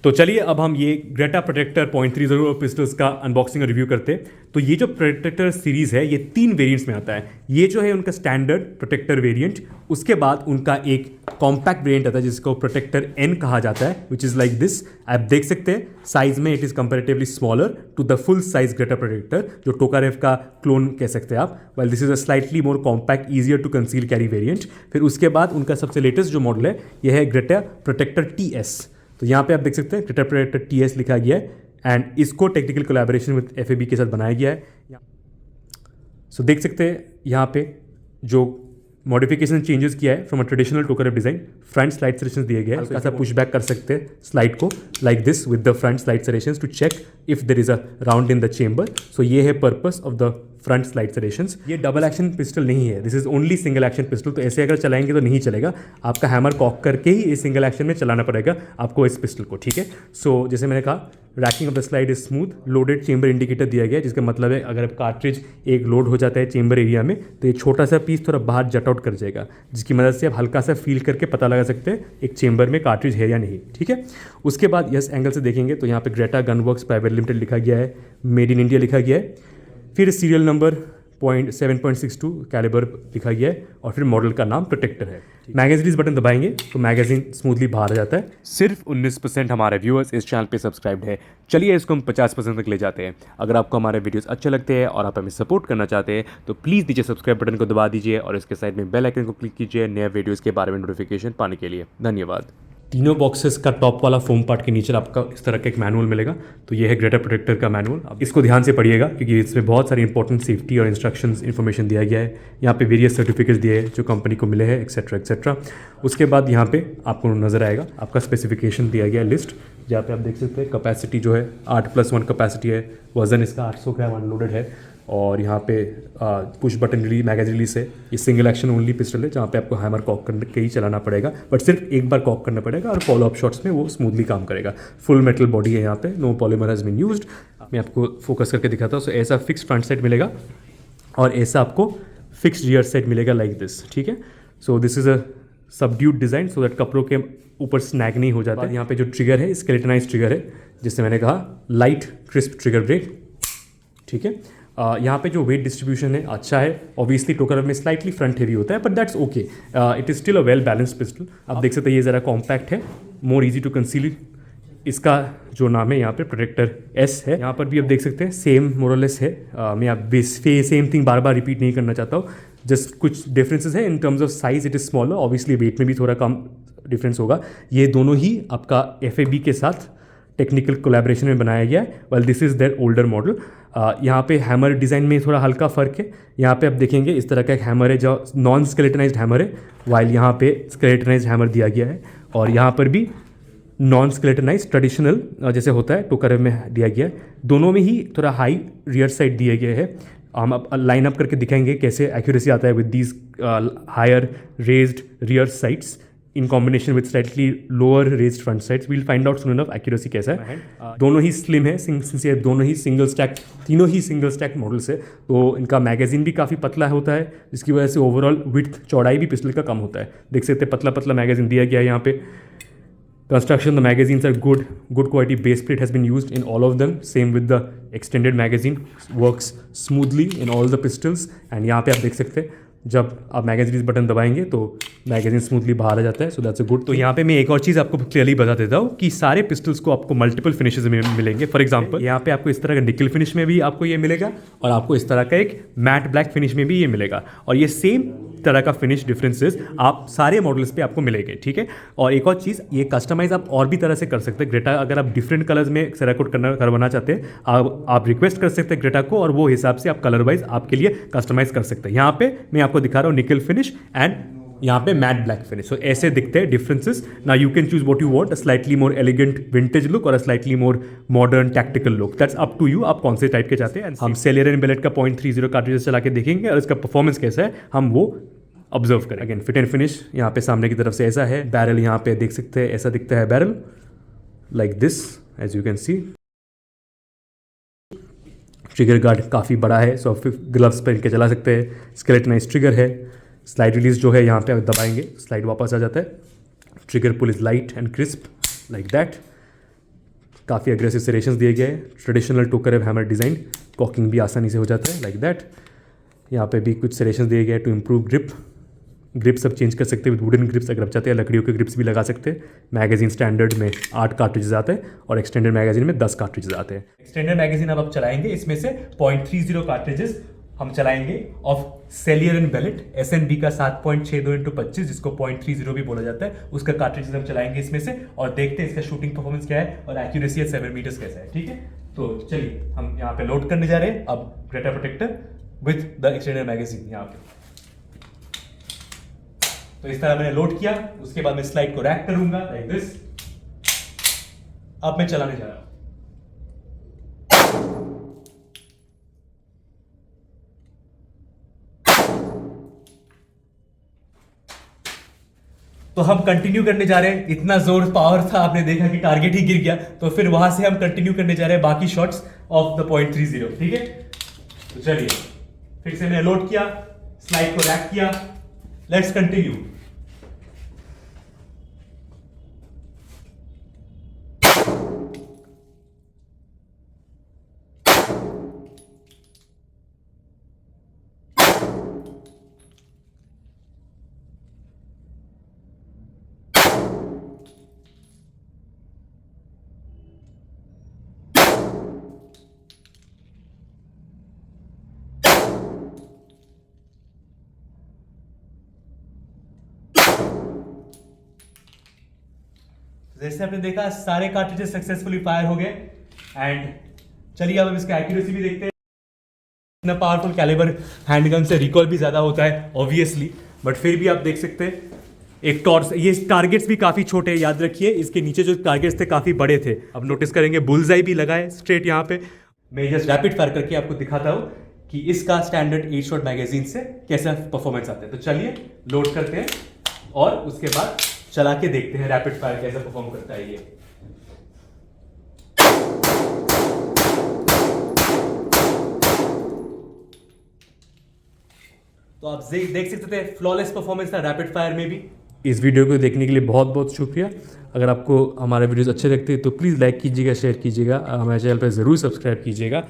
तो चलिए अब हम ये ग्रेटा प्रोटेक्टर 0.30 पिस्टल्स का अनबॉक्सिंग और रिव्यू करते हैं। तो ये जो प्रोटेक्टर सीरीज़ है ये 3 वेरिएंट्स में आता है। ये जो है उनका स्टैंडर्ड प्रोटेक्टर वेरिएंट, उसके बाद उनका एक कॉम्पैक्ट वेरिएंट आता है जिसको प्रोटेक्टर एन कहा जाता है, विच इज़ लाइक दिस। आप देख सकते हैं साइज में it is comparatively smaller to the full size Greta protector, जो टोकारेव का क्लोन कह सकते हैं आप। Well this is a slightly more compact easier to conceal carry variant. फिर उसके बाद उनका सबसे लेटेस्ट जो मॉडल है यह है ग्रेटा प्रोटेक्टर TS। तो यहाँ पे आप देख सकते हैं ग्रेटा प्रोटेक्टर TS लिखा गया है एंड इसको टेक्निकल कोलैबोरेशन विद FAB के साथ बनाया गया है। सो देख सकते हैं यहाँ पे जो मॉडिफिकेशन चेंजेस किया है from a traditional Tokarev design. Front slide serrations दिए गए हैं, हल्का सा पुश बैक कर सकते हैं स्लाइड को like this with the front slide serrations to check if there is a round in the chamber. So ये है purpose of the front slide serrations. ये डबल एक्शन पिस्टल नहीं है, this is only single action pistol. तो ऐसे अगर चलाएंगे तो नहीं चलेगा, आपका हैमर कॉक करके ही इस सिंगल एक्शन में चलाना पड़ेगा आपको इस पिस्टल को, ठीक है। सो जैसे मैंने कहा ranking of the slide is smooth, loaded chamber indicator दिया गया है, जिसका मतलब है अगर कार्ट्रिज एक लोड हो जाता है चेंबर एरिया में तो ये छोटा सा पीस थोड़ा बाहर जट आउट कर जाएगा, जिसकी मदद से आप हल्का सा फील करके पता लगा सकते हैं एक चेंबर में कार्ट्रिज है या नहीं, ठीक है। उसके बाद इस एंगल से देखेंगे तो यहाँ पे Greta gun works private limited लिखा गया है, मेड इन इंडिया लिखा गया है, फिर सीरियल नंबर 7.62 कैलिबर लिखा गया है और फिर मॉडल का नाम प्रोटेक्टर है। मैगजीन बटन दबाएंगे तो मैगजीन स्मूथली बाहर आ जाता है। सिर्फ 19% हमारे व्यूअर्स इस चैनल पे सब्सक्राइब्ड है। चलिए इसको हम 50% तक ले जाते हैं। अगर आपको हमारे वीडियोस अच्छे लगते हैं और आप हमें सपोर्ट करना चाहते हैं तो प्लीज़ नीचे सब्सक्राइब बटन को दबा दीजिए और इसके साइड में बेल आइकन को क्लिक कीजिए नए वीडियोज़ के बारे में नोटिफिकेशन पाने के लिए। धन्यवाद। तीनों बॉक्सेस का टॉप वाला फोम पार्ट के नीचे आपका इस तरह का एक मैनुअल मिलेगा। तो ये है ग्रेटा प्रोटेक्टर का मैनुअल, अब इसको ध्यान से पढ़िएगा क्योंकि इसमें बहुत सारी इंपॉर्टेंट सेफ्टी और इंस्ट्रक्शंस इन्फॉर्मेशन दिया गया है। यहाँ पे वेरियस सर्टिफिकेट्स दिए हैं जो कंपनी को मिले हैं एक्सेट्रा एक्सेट्रा। उसके बाद यहाँ पे आपको नजर आएगा आपका स्पेसिफिकेशन दिया गया है लिस्ट, जहाँ पे आप देख सकते हैं कैपेसिटी जो है 8+1 कैपेसिटी है, वजन इसका 800 ग्राम अनलोडेड है और यहाँ पे push button release magazine release है। ये सिंगल एक्शन ओनली पिस्टल है जहाँ पे आपको हैमर कॉक करके ही चलाना पड़ेगा, बट सिर्फ एक बार कॉक करना पड़ेगा और फॉलो अप शॉट्स में वो स्मूथली काम करेगा। फुल मेटल बॉडी है यहाँ पे, no polymer has been used. मैं आपको फोकस करके दिखाता हूँ। सो ऐसा फिक्स फ्रंट साइड मिलेगा और ऐसा आपको फिक्स रियर साइड मिलेगा लाइक दिस, ठीक है। So this is a subdued design so that कपड़ों के ऊपर स्नैग नहीं हो जाता है। यहाँ पे जो ट्रिगर है स्केलेटनाइज ट्रिगर है, जिससे मैंने कहा लाइट क्रिस्प ट्रिगर ब्रेक, ठीक है। यहाँ पे जो वेट डिस्ट्रीब्यूशन है अच्छा है। ऑब्वियसली टोकारेव में स्लाइटली फ्रंट हेवी होता है but that's okay, it is still a well balanced pistol. आप देख सकते हैं ये ज़रा कॉम्पैक्ट है, मोर इजी टू कंसील। इसका जो नाम है यहाँ पे प्रोटेक्टर S है। यहाँ पर भी आप देख सकते हैं सेम मोरलेस है। मैं आप सेम थिंग बार बार रिपीट नहीं करना चाहता हूँ, जस्ट कुछ डिफरेंसेस है। In terms of size it is smaller, obviously weight में भी थोड़ा कम डिफरेंस होगा। ये दोनों ही आपका FAB के साथ टेक्निकल कोलैबोरेशन में बनाया गया है। Well this is their older model. यहाँ पे हैमर डिज़ाइन में थोड़ा हल्का फ़र्क है। यहाँ पे आप देखेंगे इस तरह का एक हैमर है जो नॉन स्केलेटनाइज्ड हैमर है, वाइल यहाँ पे स्केलेटनाइज्ड हैमर दिया गया है और यहाँ पर भी नॉन स्केलेटनाइज्ड ट्रेडिशनल जैसे होता है टोकारेव में दिया गया है। दोनों में ही थोड़ा हाई रियर साइड दिए गए हैं। हम अब लाइन अप करके दिखाएंगे कैसे एक्यूरेसी आता है with these higher raised rear sights in combination with slightly lower raised front sides. We'll find out soon enough accuracy कैसा है। दोनों ही स्लिम है, सिंसियर दोनों ही सिंगल स्टैक, तीनों ही सिंगल स्टैक मॉडल्स है। तो इनका मैगजीन भी काफ़ी पतला होता है, जिसकी वजह से ओवरऑल विड्थ चौड़ाई भी पिस्टल का कम होता है। देख सकते हैं पतला पतला मैगजीन दिया गया है यहाँ पे। Construction the magazines are good quality base plate has been used in all of them, same with the extended magazine works smoothly in all the pistols. And यहाँ पे आप देख सकते हैं जब आप मैगजीन बटन दबाएंगे तो मैगजीन स्मूथली बाहर आ जाता है, सो दैट्स अ गुड। तो यहाँ पे मैं एक और चीज़ आपको क्लियरली बता देता हूँ कि सारे पिस्टल्स को आपको मल्टीपल फिनिशेस में मिलेंगे। फॉर एग्जांपल यहाँ पे आपको इस तरह का निकल फिनिश में भी आपको ये मिलेगा और आपको इस तरह का एक मैट ब्लैक फिनिश में भी ये मिलेगा और ये सेम तरह का फिनिश डिफरेंसेस आप सारे मॉडल्स पे आपको मिलेंगे, ठीक है। और एक और चीज़, ये कस्टमाइज आप और भी तरह से कर सकते हैं। ग्रेटा अगर आप डिफरेंट कलर्स में सेराकोट करवाना चाहते हैं आप रिक्वेस्ट कर सकते हैं ग्रेटा को और वो हिसाब से आप कलर वाइज आपके लिए कस्टमाइज कर सकते हैं। यहाँ पे मैं आपको दिखा रहा हूँ निकल फिनिश एंड यहाँ पे मैट ब्लैक फिनिश। सो ऐसे दिखते हैं डिफरेंसेस। ना you can choose what you want, a slightly more elegant vintage look और a slightly more modern tactical look, that's up to you, आप कौन से टाइप के चाहते हैं। हम सेलियर एंड बेलेट का 0.30 कार्ट्रिज चला के देखेंगे और इसका परफॉर्मेंस कैसा है हम वो ऑब्जर्व करें। अगेन फिट एंड फिनिश यहाँ पे सामने की तरफ से ऐसा है। बैरल यहाँ पे देख सकते हैं ऐसा दिखता है barrel like this as you can see. Trigger guard काफ़ी बड़ा है, सो आप ग्लव्स पहन के चला सकते हैं। स्केलेटनाइज्ड ट्रिगर है। स्लाइड रिलीज जो है यहाँ पे दबाएंगे स्लाइड वापस आ जाता है। Trigger pull is light and crisp like that. काफ़ी अग्रेसिव सेरेशंस दिए गए हैं, ट्रेडिशनल टोकर हैमर डिज़ाइन, कॉकिंग भी आसानी से हो जाता है लाइक दैट। यहाँ पे भी कुछ सेरेशंस दिए गए टू इम्प्रूव ग्रिप सब चेंज कर सकते हैं विद वुडन ग्रिप्स, अगर आप चाहते हैं लकड़ियों के ग्रिप्स भी लगा सकते हैं। मैगजीन स्टैंडर्ड में 8 कार्ट्रिजेज आते हैं और एक्सटेंडेड मैगजीन में 10 कार्ट्रिजेज आते हैं। एक्सटेंडेड मैगजीन अब आप चलाएंगे, इसमें से 0.30 कार्ट्रिजेज हम चलाएंगे ऑफ सेलियर एंड बेलेट SNB का 7.62x25 जिसको 0.30 भी बोला जाता है, उसका कार्ट्रिजेज हम चलाएंगे इसमें से और देखते हैं इसका शूटिंग परफॉर्मेंस क्या है और एक्यूरेसी एट 7 मीटर्स कैसा है। ठीक है, तो चलिए हम यहाँ पे लोड करने जा रहे हैं अब ग्रेटा protector with the extended magazine. यहाँ पे तो इस तरह मैंने लोड किया, उसके बाद मैं स्लाइड को रैक करूंगा लाइक दिस। अब मैं चलाने जा रहा हूं। तो हम कंटिन्यू करने जा रहे हैं, इतना जोर पावर था, आपने देखा कि टारगेट ही गिर गया, तो फिर वहां से हम कंटिन्यू करने जा रहे हैं बाकी शॉट्स ऑफ द 0.30। ठीक है, तो चलिए फिर से मैंने लोड किया, स्लाइड को रैक किया, लेट्स कंटिन्यू। जैसे आपने देखा सारे कार्ट्रिजेस सक्सेसफुली फायर हो गए एंड चलिए अब हम इसका एक्यूरेसी भी देखते हैं। इतना पावरफुल कैलिबर हैंडगन से रिकॉल भी ज़्यादा होता है ऑब्वियसली, बट फिर भी आप देख सकते हैं एक टॉर्च, ये टारगेट्स भी काफ़ी छोटे हैं, याद रखिए इसके नीचे जो टारगेट्स थे काफ़ी बड़े थे। अब नोटिस करेंगे बुलजाई भी लगाए स्ट्रेट यहाँ पे। मैं जस्ट रैपिड फायर करके आपको दिखाता हूँ कि इसका स्टैंडर्ड 8 शॉट मैगजीन से कैसा परफॉर्मेंस आता है। तो चलिए लोड करते हैं और उसके बाद चला के देखते हैं रैपिड फायर कैसा परफॉर्म करता है ये। तो आप देख सकते थे फ्लॉलेस परफॉर्मेंस था रैपिड फायर में भी। इस वीडियो को देखने के लिए बहुत बहुत शुक्रिया। अगर आपको हमारे वीडियोस अच्छे लगते हैं तो प्लीज़ लाइक कीजिएगा, शेयर कीजिएगा, हमारे चैनल पर ज़रूर सब्सक्राइब कीजिएगा।